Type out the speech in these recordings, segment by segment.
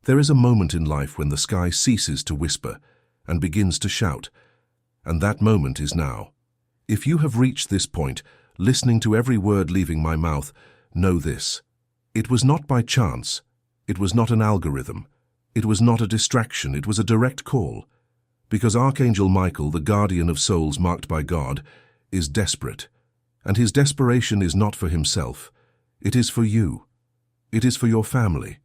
There is a moment in life when the sky ceases to whisper and begins to shout, and that moment is now. If you have reached this point, listening to every word leaving my mouth, know this. It was not by chance. It was not an algorithm. It was not a distraction. It was a direct call. Because Archangel Michael, the guardian of souls marked by God, is desperate. And his desperation is not for himself. It is for you. It is for your family.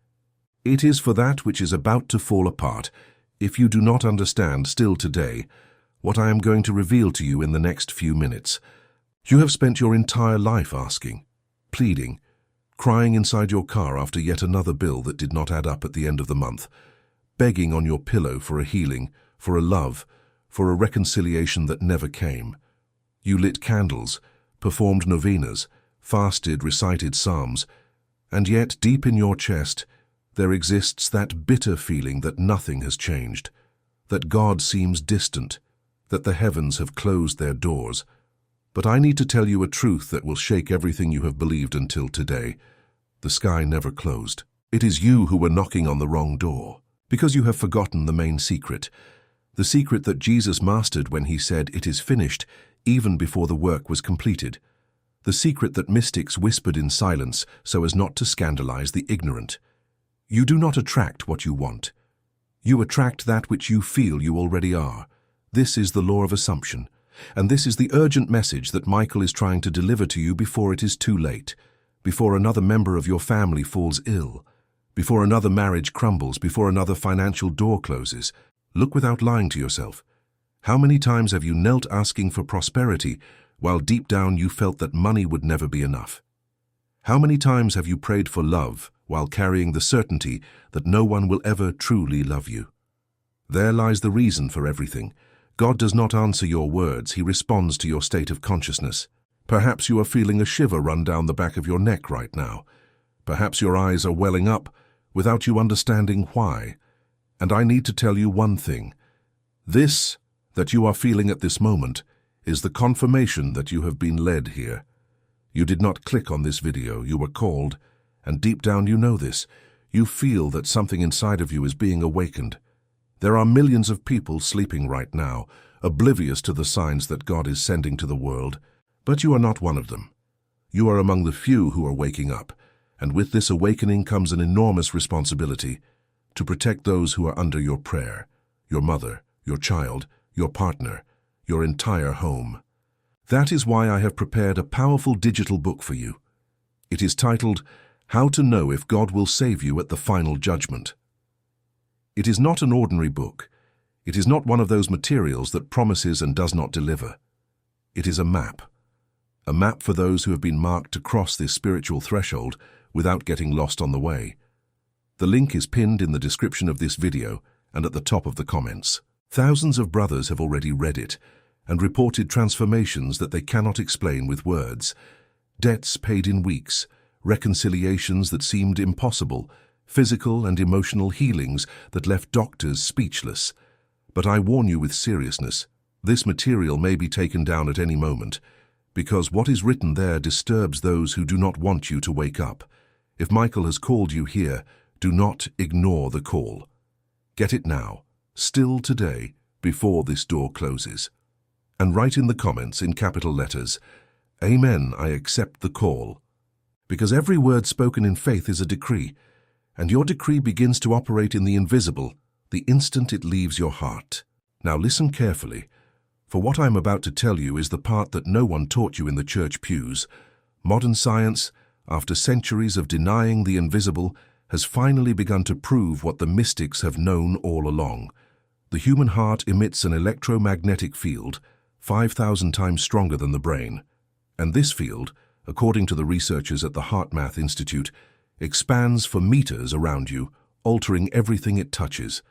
It is for that which is about to fall apart, if you do not understand still today what I am going to reveal to you in the next few minutes. You have spent your entire life asking, pleading, crying inside your car after yet another bill that did not add up at the end of the month, begging on your pillow for a healing, for a love, for a reconciliation that never came. You lit candles, performed novenas, fasted, recited psalms, and yet deep in your chest there exists that bitter feeling that nothing has changed, that God seems distant, that the heavens have closed their doors. But I need to tell you a truth that will shake everything you have believed until today. The sky never closed. It is you who were knocking on the wrong door, because you have forgotten the main secret, the secret that Jesus mastered when he said, "It is finished," even before the work was completed, the secret that mystics whispered in silence so as not to scandalize the ignorant. You do not attract what you want. You attract that which you feel you already are. This is the law of assumption, and this is the urgent message that Michael is trying to deliver to you before it is too late, before another member of your family falls ill, before another marriage crumbles, before another financial door closes. Look without lying to yourself. How many times have you knelt asking for prosperity while deep down you felt that money would never be enough? How many times have you prayed for love while carrying the certainty that no one will ever truly love you? There lies the reason for everything. God does not answer your words, he responds to your state of consciousness. Perhaps you are feeling a shiver run down the back of your neck right now. Perhaps your eyes are welling up without you understanding why. And I need to tell you one thing. This that you are feeling at this moment is the confirmation that you have been led here. You did not click on this video, you were called, and deep down you know this. You feel that something inside of you is being awakened. There are millions of people sleeping right now, oblivious to the signs that God is sending to the world, but you are not one of them. You are among the few who are waking up, and with this awakening comes an enormous responsibility to protect those who are under your prayer, your mother, your child, your partner, your entire home. That is why I have prepared a powerful digital book for you. It is titled, How to Know If God Will Save You at the Final Judgment. It is not an ordinary book. It is not one of those materials that promises and does not deliver. It is a map for those who have been marked to cross this spiritual threshold without getting lost on the way. The link is pinned in the description of this video and at the top of the comments. Thousands of brothers have already read it and reported transformations that they cannot explain with words. Debts paid in weeks, reconciliations that seemed impossible, physical and emotional healings that left doctors speechless. But I warn you with seriousness, this material may be taken down at any moment, because what is written there disturbs those who do not want you to wake up. If Michael has called you here, do not ignore the call. Get it now, still today, before this door closes. And write in the comments in capital letters, Amen, I accept the call. Because every word spoken in faith is a decree, and your decree begins to operate in the invisible the instant it leaves your heart. Now listen carefully, for what I am about to tell you is the part that no one taught you in the church pews. Modern science, after centuries of denying the invisible, has finally begun to prove what the mystics have known all along. The human heart emits an electromagnetic field 5,000 times stronger than the brain, and this field, according to the researchers at the HeartMath Institute, expands for meters around you, altering everything it touches.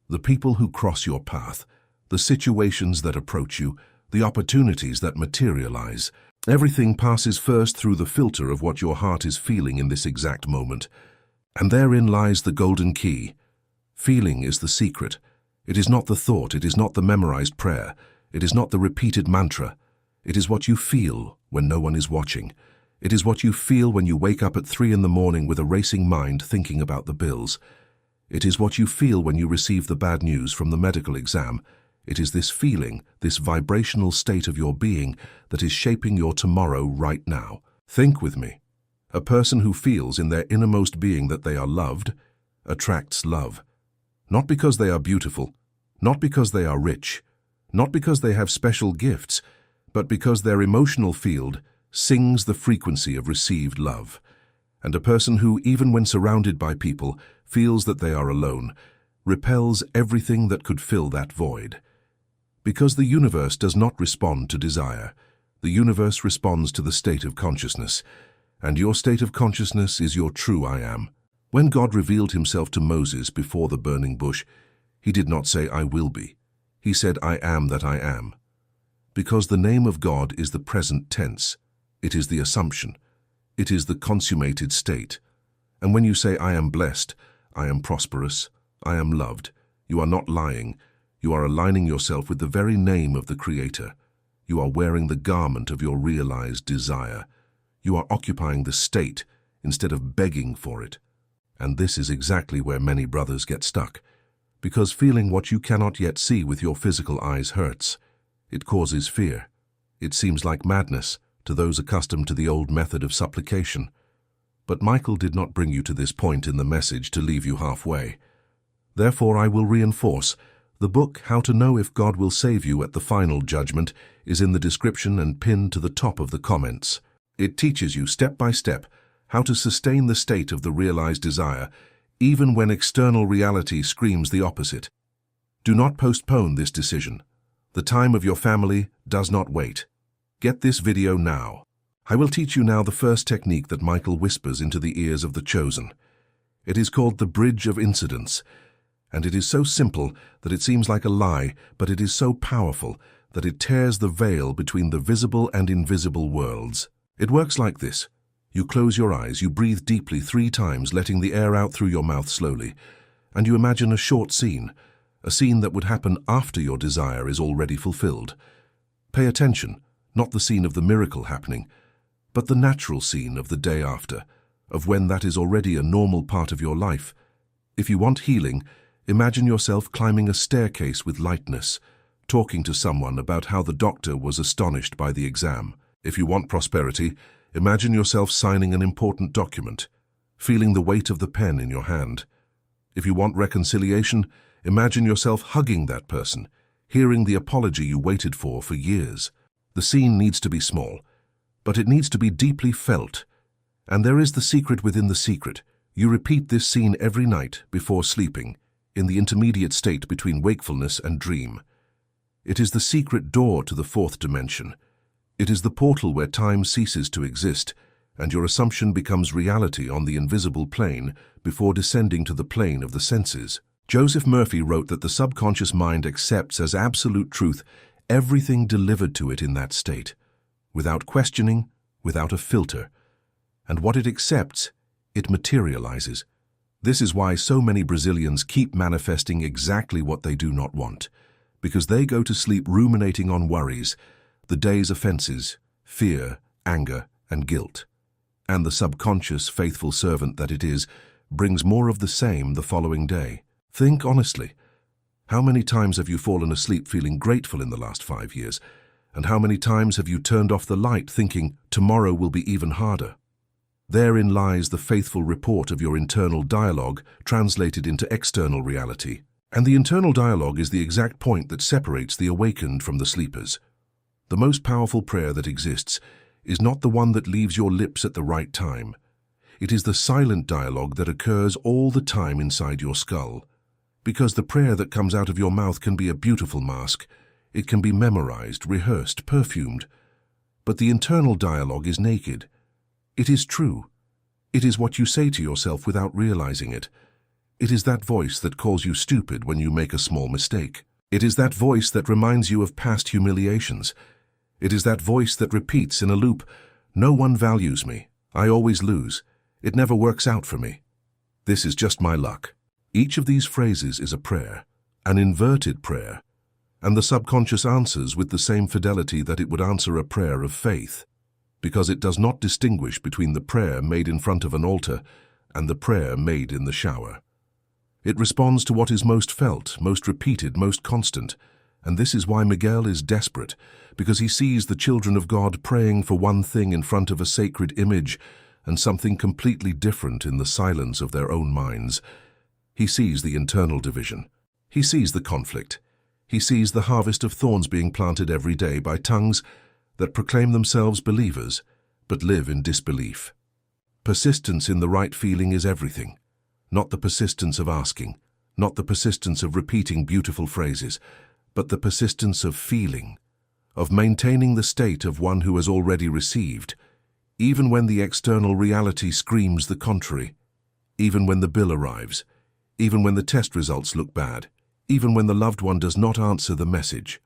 The people who cross your path, the situations that approach you, the opportunities that materialize. Everything passes first through the filter of what your heart is feeling in this exact moment. And therein lies the golden key. Feeling is the secret. It is not the thought, it is not the memorized prayer, it is not the repeated mantra. It is what you feel when no one is watching. It is what you feel when you wake up at 3 in the morning with a racing mind thinking about the bills. It is what you feel when you receive the bad news from the medical exam. It is this feeling, this vibrational state of your being that is shaping your tomorrow right now. Think with me. A person who feels in their innermost being that they are loved attracts love. Not because they are beautiful, not because they are rich, not because they have special gifts, but because their emotional field sings the frequency of received love. And a person who, even when surrounded by people, feels that they are alone, repels everything that could fill that void. Because the universe does not respond to desire. The universe responds to the state of consciousness, and your state of consciousness is your true I am. When God revealed himself to Moses before the burning bush, he did not say, I will be. He said, I am that I am. Because the name of God is the present tense. It is the assumption. It is the consummated state. And when you say, I am blessed, I am prosperous, I am loved, you are not lying. You are aligning yourself with the very name of the Creator. You are wearing the garment of your realized desire. You are occupying the state instead of begging for it. And this is exactly where many brothers get stuck. Because feeling what you cannot yet see with your physical eyes hurts. It causes fear. It seems like madness to those accustomed to the old method of supplication. But Michael did not bring you to this point in the message to leave you halfway. Therefore, I will reinforce. The book, How to Know If God Will Save You at the Final Judgment, is in the description and pinned to the top of the comments. It teaches you step by step how to sustain the state of the realized desire, even when external reality screams the opposite. Do not postpone this decision. The time of your family does not wait. Get this video now. I will teach you now the first technique that Michael whispers into the ears of the chosen. It is called the Bridge of Incidence. And it is so simple that it seems like a lie, but it is so powerful that it tears the veil between the visible and invisible worlds. It works like this. You close your eyes, you breathe deeply 3 times, letting the air out through your mouth slowly, and you imagine a short scene, a scene that would happen after your desire is already fulfilled. Pay attention, not the scene of the miracle happening, but the natural scene of the day after, of when that is already a normal part of your life. If you want healing, imagine yourself climbing a staircase with lightness, talking to someone about how the doctor was astonished by the exam. If you want prosperity, imagine yourself signing an important document, feeling the weight of the pen in your hand. If you want reconciliation, imagine yourself hugging that person, hearing the apology you waited for years. The scene needs to be small, but it needs to be deeply felt. And there is the secret within the secret. You repeat this scene every night before sleeping, in the intermediate state between wakefulness and dream. It is the secret door to the 4th dimension. It is the portal where time ceases to exist, and your assumption becomes reality on the invisible plane before descending to the plane of the senses. Joseph Murphy wrote that the subconscious mind accepts as absolute truth everything delivered to it in that state, without questioning, without a filter. And what it accepts, it materializes. This is why so many Brazilians keep manifesting exactly what they do not want, because they go to sleep ruminating on worries, the day's offenses, fear, anger, and guilt. And the subconscious, faithful servant that it is, brings more of the same the following day. Think honestly. How many times have you fallen asleep feeling grateful in the last 5 years? And how many times have you turned off the light thinking tomorrow will be even harder? Therein lies the faithful report of your internal dialogue translated into external reality. And the internal dialogue is the exact point that separates the awakened from the sleepers. The most powerful prayer that exists is not the one that leaves your lips at the right time. It is the silent dialogue that occurs all the time inside your skull. Because the prayer that comes out of your mouth can be a beautiful mask. It can be memorized, rehearsed, perfumed. But the internal dialogue is naked. It is true. It is what you say to yourself without realizing it. It is that voice that calls you stupid when you make a small mistake. It is that voice that reminds you of past humiliations. It is that voice that repeats in a loop, "No one values me. I always lose. It never works out for me. This is just my luck." Each of these phrases is a prayer, an inverted prayer, and the subconscious answers with the same fidelity that it would answer a prayer of faith, because it does not distinguish between the prayer made in front of an altar and the prayer made in the shower. It responds to what is most felt, most repeated, most constant. And this is why Miguel is desperate, because he sees the children of God praying for one thing in front of a sacred image and something completely different in the silence of their own minds. He sees the internal division. He sees the conflict. He sees the harvest of thorns being planted every day by tongues that proclaim themselves believers, but live in disbelief. Persistence in the right feeling is everything. Not the persistence of asking, not the persistence of repeating beautiful phrases, but the persistence of feeling, of maintaining the state of one who has already received, even when the external reality screams the contrary, even when the bill arrives, even when the test results look bad, even when the loved one does not answer the message.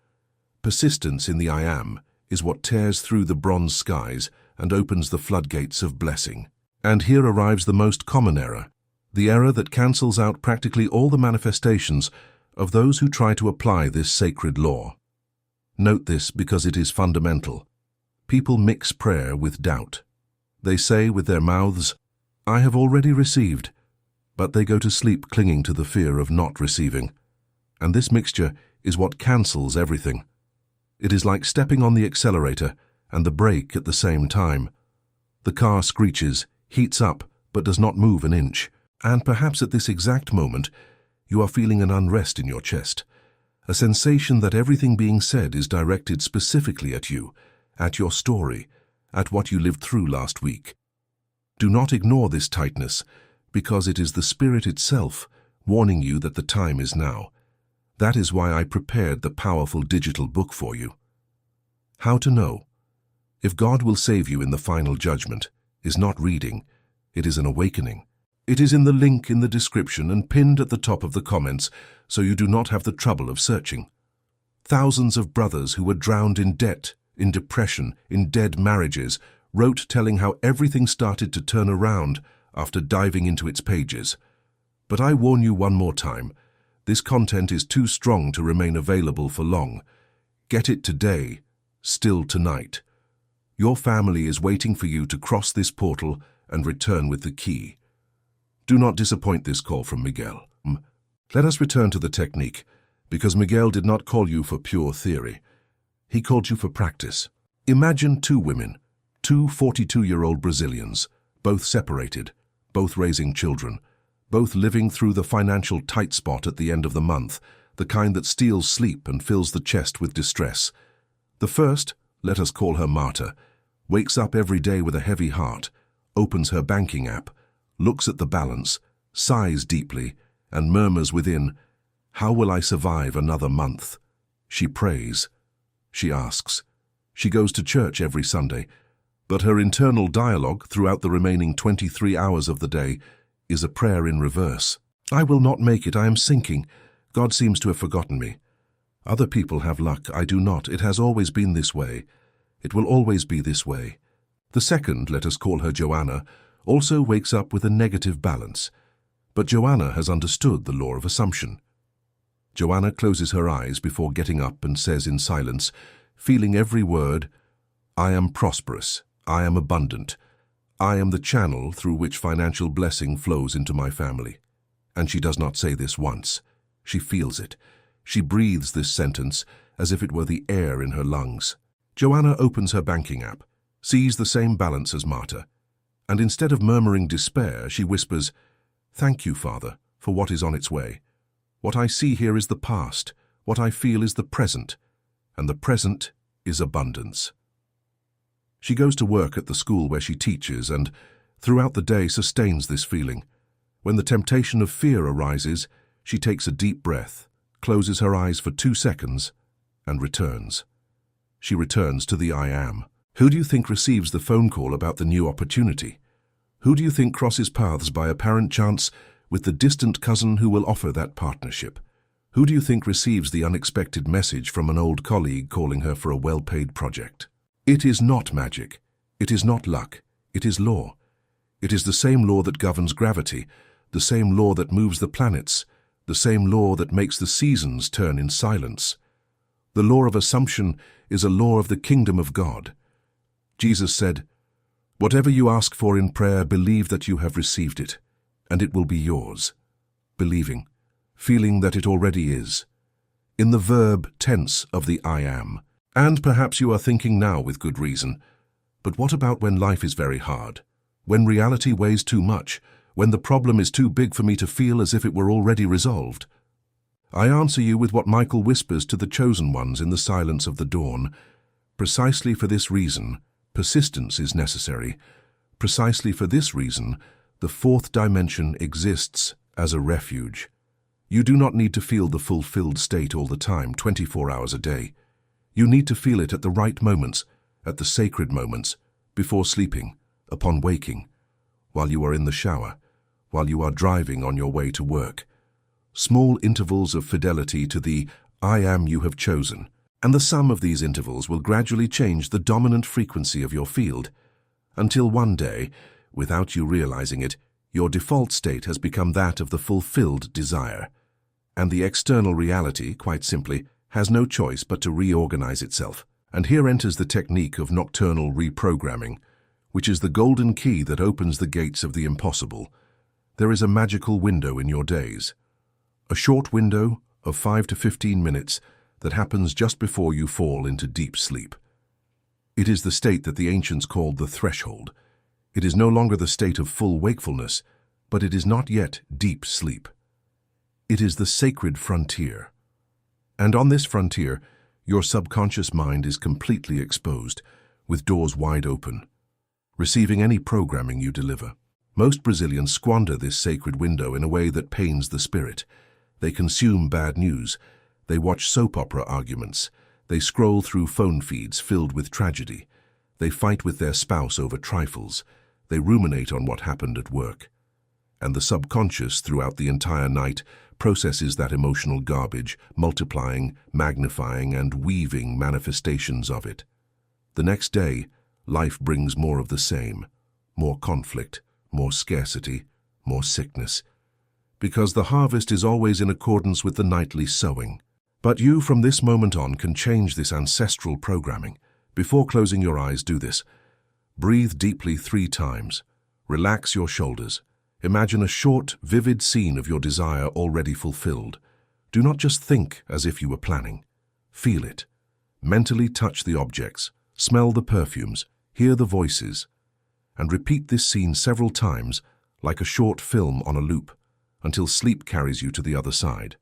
Persistence in the I am is what tears through the bronze skies and opens the floodgates of blessing. And here arrives the most common error, the error that cancels out practically all the manifestations of those who try to apply this sacred law. Note this because it is fundamental. People mix prayer with doubt. They say with their mouths, "I have already received," but they go to sleep clinging to the fear of not receiving. And this mixture is what cancels everything. It is like stepping on the accelerator and the brake at the same time. The car screeches, heats up, but does not move an inch. And perhaps at this exact moment, you are feeling an unrest in your chest, a sensation that everything being said is directed specifically at you, at your story, at what you lived through last week. Do not ignore this tightness, because it is the Spirit itself warning you that the time is now. That is why I prepared the powerful digital book for you. How to know if God will save you in the final judgment is not reading, it is an awakening. It is in the link in the description and pinned at the top of the comments, so you do not have the trouble of searching. Thousands of brothers who were drowned in debt, in depression, in dead marriages, wrote telling how everything started to turn around after diving into its pages. But I warn you one more time, this content is too strong to remain available for long. Get it today, still tonight. Your family is waiting for you to cross this portal and return with the key. Do not disappoint this call from Miguel. Let us return to the technique, because Miguel did not call you for pure theory. He called you for practice. Imagine two women, two 42-year-old Brazilians, both separated, both raising children, both living through the financial tight spot at the end of the month, the kind that steals sleep and fills the chest with distress. The first, let us call her Marta, wakes up every day with a heavy heart, opens her banking app, looks at the balance, sighs deeply, and murmurs within, "How will I survive another month?" She prays. She asks. She goes to church every Sunday, but her internal dialogue throughout the remaining 23 hours of the day is a prayer in reverse. "I will not make it, I am sinking. God seems to have forgotten me. Other people have luck, I do not. It has always been this way. It will always be this way." The second, let us call her Joanna, also wakes up with a negative balance. But Joanna has understood the law of assumption. Joanna closes her eyes before getting up and says in silence, feeling every word, "I am prosperous, I am abundant, I am the channel through which financial blessing flows into my family." And she does not say this once. She feels it. She breathes this sentence as if it were the air in her lungs. Joanna opens her banking app, sees the same balance as Marta, and instead of murmuring despair, she whispers, "Thank you, Father, for what is on its way. What I see here is the past, what I feel is the present, and the present is abundance." She goes to work at the school where she teaches and, throughout the day, sustains this feeling. When the temptation of fear arises, she takes a deep breath, closes her eyes for 2 seconds, and returns. She returns to the I am. Who do you think receives the phone call about the new opportunity? Who do you think crosses paths by apparent chance with the distant cousin who will offer that partnership? Who do you think receives the unexpected message from an old colleague calling her for a well-paid project? It is not magic. It is not luck. It is law. It is the same law that governs gravity, the same law that moves the planets, the same law that makes the seasons turn in silence. The law of assumption is a law of the kingdom of God. Jesus said, "Whatever you ask for in prayer, believe that you have received it, and it will be yours." believing, feeling that it already is, in the verb tense of the I am. And perhaps you are thinking now with good reason, but what about when life is very hard? When reality weighs too much? When the problem is too big for me to feel as if it were already resolved? I answer you with what Michael whispers to the chosen ones in the silence of the dawn. Precisely for this reason, persistence is necessary. Precisely for this reason, the fourth dimension exists as a refuge. You do not need to feel the fulfilled state all the time, 24 hours a day. You need to feel it at the right moments, at the sacred moments, before sleeping, upon waking, while you are in the shower, while you are driving on your way to work. Small intervals of fidelity to the I am you have chosen, and the sum of these intervals will gradually change the dominant frequency of your field, until one day, without you realizing it, your default state has become that of the fulfilled desire, and the external reality, quite simply, has no choice but to reorganize itself. And here enters the technique of nocturnal reprogramming, which is the golden key that opens the gates of the impossible. There is a magical window in your days, a short window of 5 to 15 minutes that happens just before you fall into deep sleep. It is the state that the ancients called the threshold. It is no longer the state of full wakefulness, but it is not yet deep sleep. It is the sacred frontier. And on this frontier, your subconscious mind is completely exposed, with doors wide open, receiving any programming you deliver. Most Brazilians squander this sacred window in a way that pains the spirit. They consume bad news. They watch soap opera arguments. They scroll through phone feeds filled with tragedy. They fight with their spouse over trifles. They ruminate on what happened at work. And the subconscious, throughout the entire night, processes that emotional garbage, multiplying, magnifying, and weaving manifestations of it. The next day, life brings more of the same, more conflict, more scarcity, more sickness, because the harvest is always in accordance with the nightly sowing. But you, from this moment on, can change this ancestral programming. Before closing your eyes, do this. Breathe deeply 3 times. Relax your shoulders. Imagine a short, vivid scene of your desire already fulfilled. Do not just think as if you were planning. Feel it. Mentally touch the objects, smell the perfumes, hear the voices, and repeat this scene several times like a short film on a loop until sleep carries you to the other side.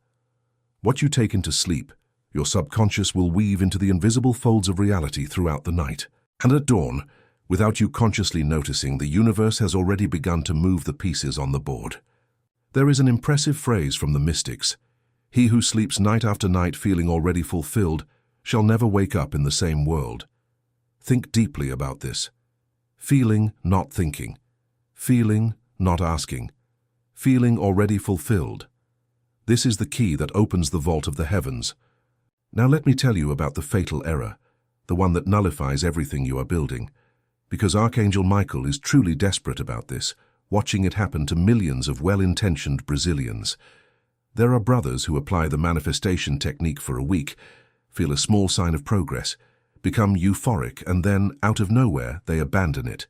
What you take into sleep, your subconscious will weave into the invisible folds of reality throughout the night. And at dawn, without you consciously noticing, the universe has already begun to move the pieces on the board. There is an impressive phrase from the mystics: "He who sleeps night after night feeling already fulfilled shall never wake up in the same world." Think deeply about this. Feeling, not thinking. Feeling, not asking. Feeling already fulfilled. This is the key that opens the vault of the heavens. Now let me tell you about the fatal error, the one that nullifies everything you are building, because Archangel Michael is truly desperate about this, watching it happen to millions of well-intentioned Brazilians. There are brothers who apply the manifestation technique for a week, feel a small sign of progress, become euphoric, and then, out of nowhere, they abandon it.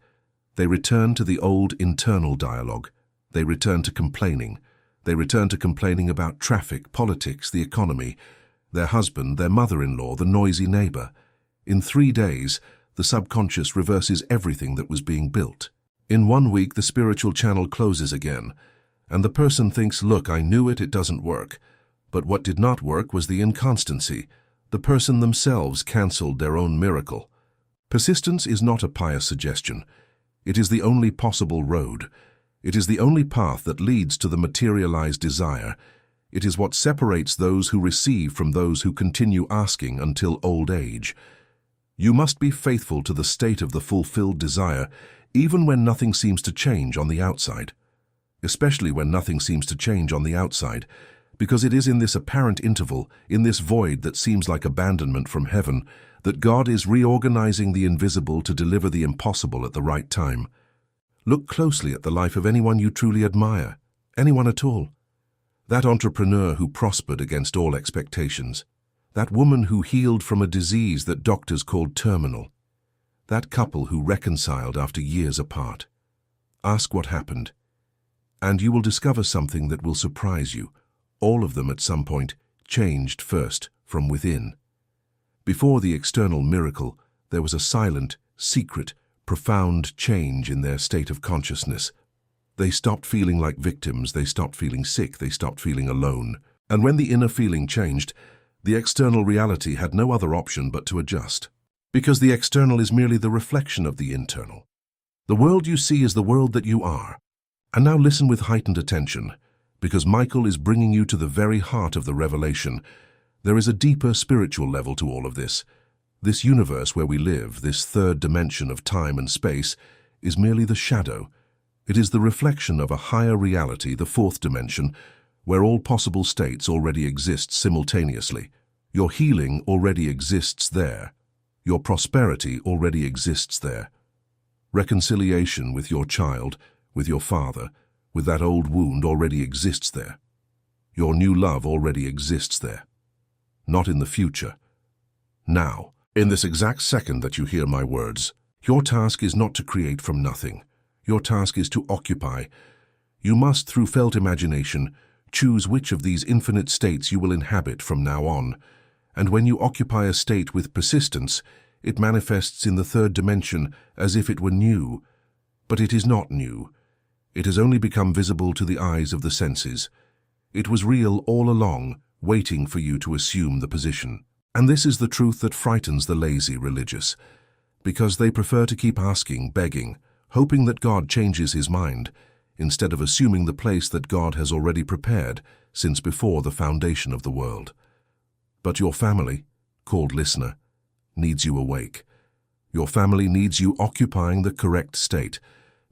They return to the old internal dialogue. They return to complaining. They return to complaining about traffic, politics, the economy, their husband, their mother-in-law, the noisy neighbor. In 3 days, the subconscious reverses everything that was being built. In 1 week, the spiritual channel closes again, and the person thinks, "Look, I knew it, it doesn't work." But what did not work was the inconstancy. The person themselves cancelled their own miracle. Persistence is not a pious suggestion. It is the only possible road. It is the only path that leads to the materialized desire. It is what separates those who receive from those who continue asking until old age. You must be faithful to the state of the fulfilled desire, even when nothing seems to change on the outside. Especially when nothing seems to change on the outside, because it is in this apparent interval, in this void that seems like abandonment from heaven, that God is reorganizing the invisible to deliver the impossible at the right time. Look closely at the life of anyone you truly admire, anyone at all. That entrepreneur who prospered against all expectations. That woman who healed from a disease that doctors called terminal. That couple who reconciled after years apart. Ask what happened. And you will discover something that will surprise you. All of them at some point changed first from within. Before the external miracle, there was a silent, secret, profound change in their state of consciousness. They stopped feeling like victims, they stopped feeling sick, they stopped feeling alone. And when the inner feeling changed, the external reality had no other option but to adjust. Because the external is merely the reflection of the internal. The world you see is the world that you are. And now listen with heightened attention, because Michael is bringing you to the very heart of the revelation. There is a deeper spiritual level to all of this. This universe where we live, this third dimension of time and space, is merely the shadow. It is the reflection of a higher reality, the fourth dimension, where all possible states already exist simultaneously. Your healing already exists there. Your prosperity already exists there. Reconciliation with your child, with your father, with that old wound already exists there. Your new love already exists there. Not in the future. Now, in this exact second that you hear my words, your task is not to create from nothing. Your task is to occupy. You must, through felt imagination, choose which of these infinite states you will inhabit from now on. And when you occupy a state with persistence, it manifests in the third dimension as if it were new. But it is not new. It has only become visible to the eyes of the senses. It was real all along, waiting for you to assume the position. And this is the truth that frightens the lazy religious, because they prefer to keep asking, begging, hoping that God changes his mind, instead of assuming the place that God has already prepared since before the foundation of the world. But your family, called listener, needs you awake. Your family needs you occupying the correct state,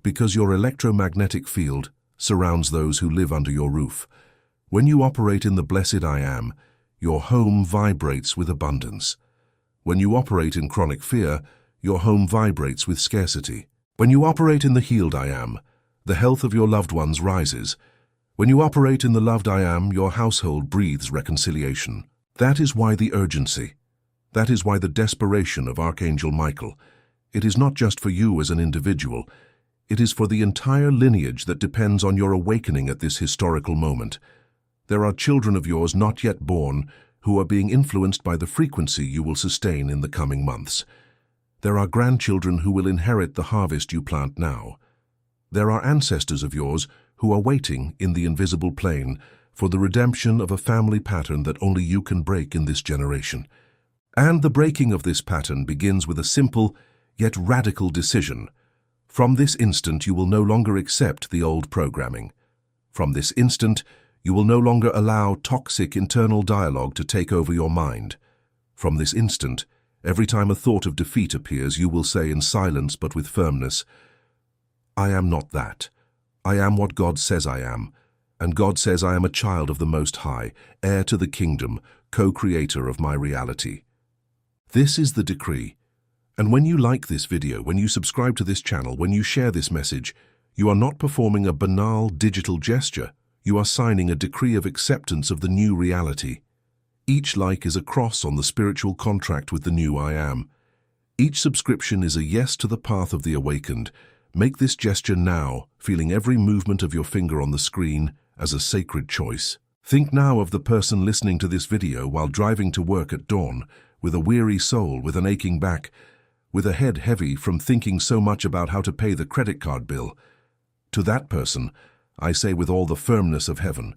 because your electromagnetic field surrounds those who live under your roof. When you operate in the blessed I Am, your home vibrates with abundance. When you operate in chronic fear, your home vibrates with scarcity. When you operate in the healed I Am, the health of your loved ones rises. When you operate in the loved I Am, your household breathes reconciliation. That is why the urgency. That is why the desperation of Archangel Michael. It is not just for you as an individual. It is for the entire lineage that depends on your awakening at this historical moment. There are children of yours not yet born who are being influenced by the frequency you will sustain in the coming months. There are grandchildren who will inherit the harvest you plant now. There are ancestors of yours who are waiting in the invisible plane for the redemption of a family pattern that only you can break in this generation. And the breaking of this pattern begins with a simple yet radical decision. From this instant, you will no longer accept the old programming. From this instant, you will no longer allow toxic internal dialogue to take over your mind. From this instant, every time a thought of defeat appears, you will say in silence but with firmness, I am not that. I am what God says I am. And God says I am a child of the Most High, heir to the kingdom, co-creator of my reality. This is the decree. And when you like this video, when you subscribe to this channel, when you share this message, you are not performing a banal digital gesture. You are signing a decree of acceptance of the new reality. Each like is a cross on the spiritual contract with the new I Am. Each subscription is a yes to the path of the awakened. Make this gesture now, feeling every movement of your finger on the screen as a sacred choice. Think now of the person listening to this video while driving to work at dawn, with a weary soul, with an aching back, with a head heavy from thinking so much about how to pay the credit card bill. To that person, I say with all the firmness of heaven,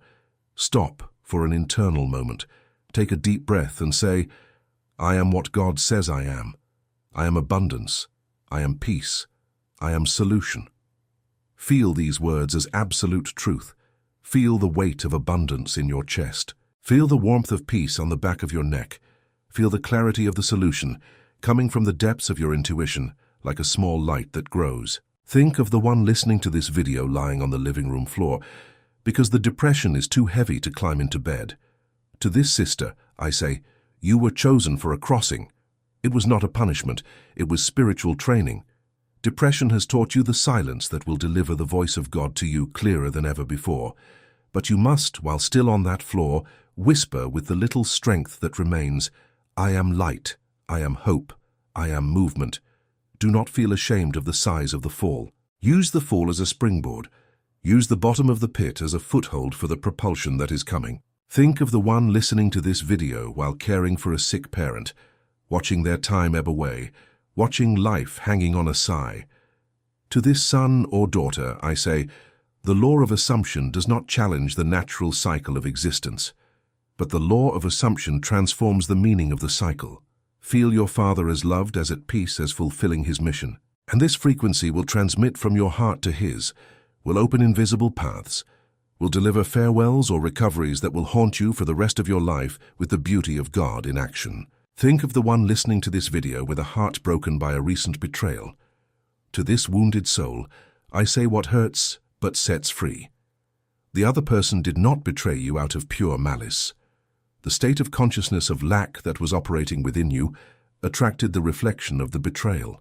stop for an internal moment. Take a deep breath and say, I am what God says I am. I am abundance. I am peace. I am solution. Feel these words as absolute truth. Feel the weight of abundance in your chest. Feel the warmth of peace on the back of your neck. Feel the clarity of the solution coming from the depths of your intuition, like a small light that grows. Think of the one listening to this video lying on the living room floor, because the depression is too heavy to climb into bed. To this sister, I say, you were chosen for a crossing. It was not a punishment, it was spiritual training. Depression has taught you the silence that will deliver the voice of God to you clearer than ever before. But you must, while still on that floor, whisper with the little strength that remains, I am light, I am hope, I am movement. Do not feel ashamed of the size of the fall. Use the fall as a springboard. Use the bottom of the pit as a foothold for the propulsion that is coming. Think of the one listening to this video while caring for a sick parent, watching their time ebb away, watching life hanging on a sigh. To this son or daughter, I say, the law of assumption does not challenge the natural cycle of existence, but the law of assumption transforms the meaning of the cycle. Feel your Father as loved, as at peace, as fulfilling his mission. And this frequency will transmit from your heart to his, will open invisible paths, will deliver farewells or recoveries that will haunt you for the rest of your life with the beauty of God in action. Think of the one listening to this video with a heart broken by a recent betrayal. To this wounded soul, I say what hurts but sets free. The other person did not betray you out of pure malice. The state of consciousness of lack that was operating within you attracted the reflection of the betrayal.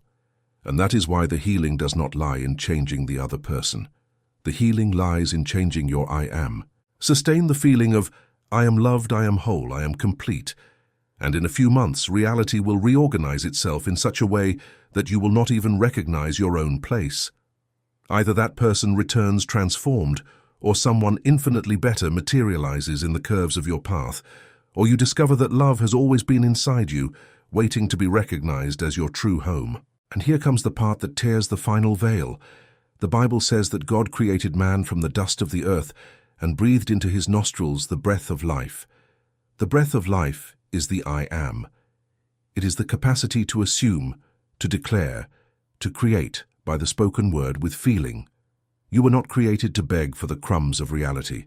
And that is why the healing does not lie in changing the other person. The healing lies in changing your I am. Sustain the feeling of, I am loved, I am whole, I am complete. And in a few months, reality will reorganize itself in such a way that you will not even recognize your own place. Either that person returns transformed, or someone infinitely better materializes in the curves of your path, or you discover that love has always been inside you, waiting to be recognized as your true home. And here comes the part that tears the final veil. The Bible says that God created man from the dust of the earth and breathed into his nostrils the breath of life. The breath of life is the I am. It is the capacity to assume, to declare, to create by the spoken word with feeling. You were not created to beg for the crumbs of reality.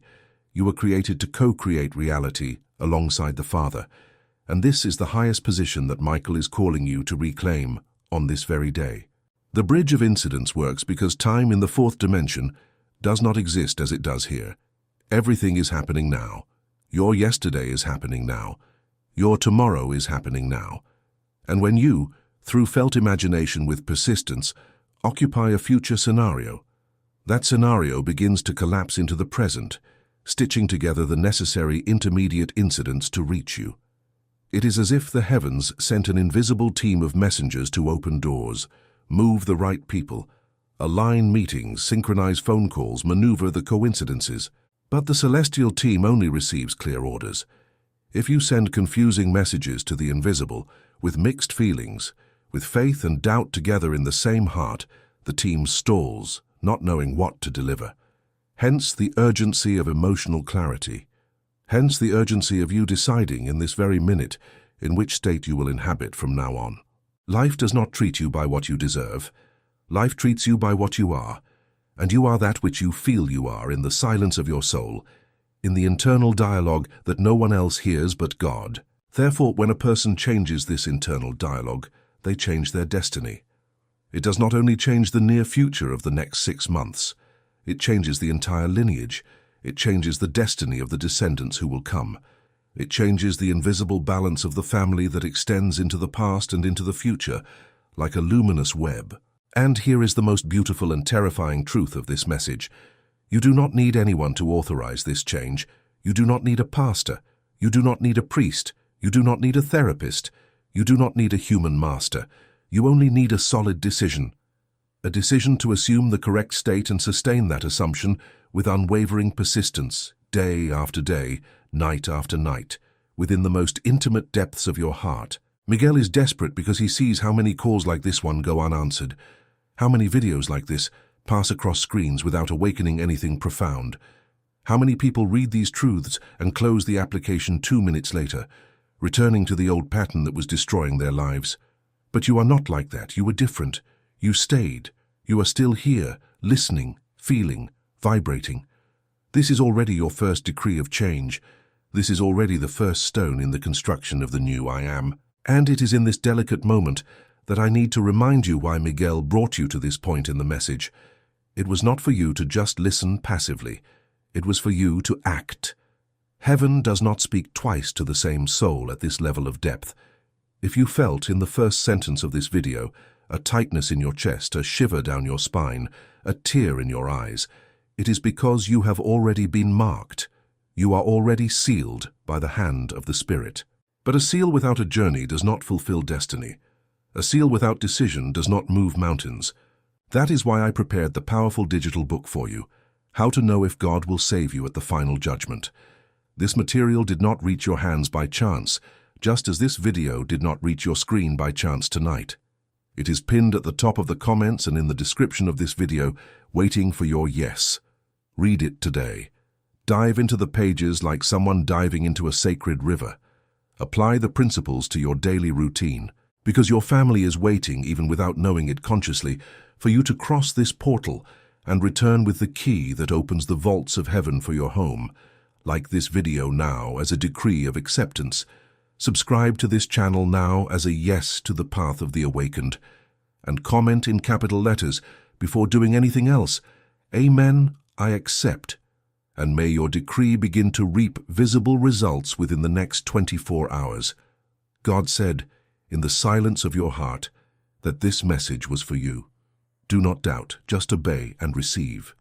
You were created to co-create reality alongside the Father. And this is the highest position that Michael is calling you to reclaim on this very day. The bridge of incidence works because time in the fourth dimension does not exist as it does here. Everything is happening now. Your yesterday is happening now. Your tomorrow is happening now. And when you, through felt imagination with persistence, occupy a future scenario, that scenario begins to collapse into the present, stitching together the necessary intermediate incidents to reach you. It is as if the heavens sent an invisible team of messengers to open doors, move the right people, align meetings, synchronize phone calls, maneuver the coincidences. But the celestial team only receives clear orders. If you send confusing messages to the invisible, with mixed feelings, with faith and doubt together in the same heart, the team stalls, not knowing what to deliver. Hence the urgency of emotional clarity. Hence the urgency of you deciding in this very minute in which state you will inhabit from now on. Life does not treat you by what you deserve. Life treats you by what you are, and you are that which you feel you are in the silence of your soul, in the internal dialogue that no one else hears but God. Therefore, when a person changes this internal dialogue, they change their destiny. It does not only change the near future of the next 6 months, it changes the entire lineage. It changes the destiny of the descendants who will come. It changes the invisible balance of the family that extends into the past and into the future, like a luminous web. And here is the most beautiful and terrifying truth of this message. You do not need anyone to authorize this change. You do not need a pastor. You do not need a priest. You do not need a therapist. You do not need a human master. You only need a solid decision. A decision to assume the correct state and sustain that assumption with unwavering persistence, day after day, night after night, within the most intimate depths of your heart. Miguel is desperate because he sees how many calls like this one go unanswered, how many videos like this pass across screens without awakening anything profound, how many people read these truths and close the application 2 minutes later, returning to the old pattern that was destroying their lives. But you are not like that. You were different. You stayed. You are still here, listening, feeling, vibrating. This is already your first decree of change. This is already the first stone in the construction of the new I am. And it is in this delicate moment that I need to remind you why Miguel brought you to this point in the message. It was not for you to just listen passively. It was for you to act. Heaven does not speak twice to the same soul at this level of depth. If you felt in the first sentence of this video a tightness in your chest, a shiver down your spine, a tear in your eyes, it is because you have already been marked. You are already sealed by the hand of the Spirit. But a seal without a journey does not fulfill destiny. A seal without decision does not move mountains. That is why I prepared the powerful digital book for you, How to know if God will save you at the final judgment. This material did not reach your hands by chance, just as this video did not reach your screen by chance tonight. It is pinned at the top of the comments and in the description of this video, waiting for your yes. Read it today. Dive into the pages like someone diving into a sacred river. Apply the principles to your daily routine, because your family is waiting, even without knowing it consciously, for you to cross this portal and return with the key that opens the vaults of heaven for your home. Like this video now as a decree of acceptance. Subscribe to this channel now as a yes to the path of the awakened. And comment in capital letters before doing anything else. Amen, I accept. And may your decree begin to reap visible results within the next 24 hours. God said, in the silence of your heart, that this message was for you. Do not doubt, just obey and receive.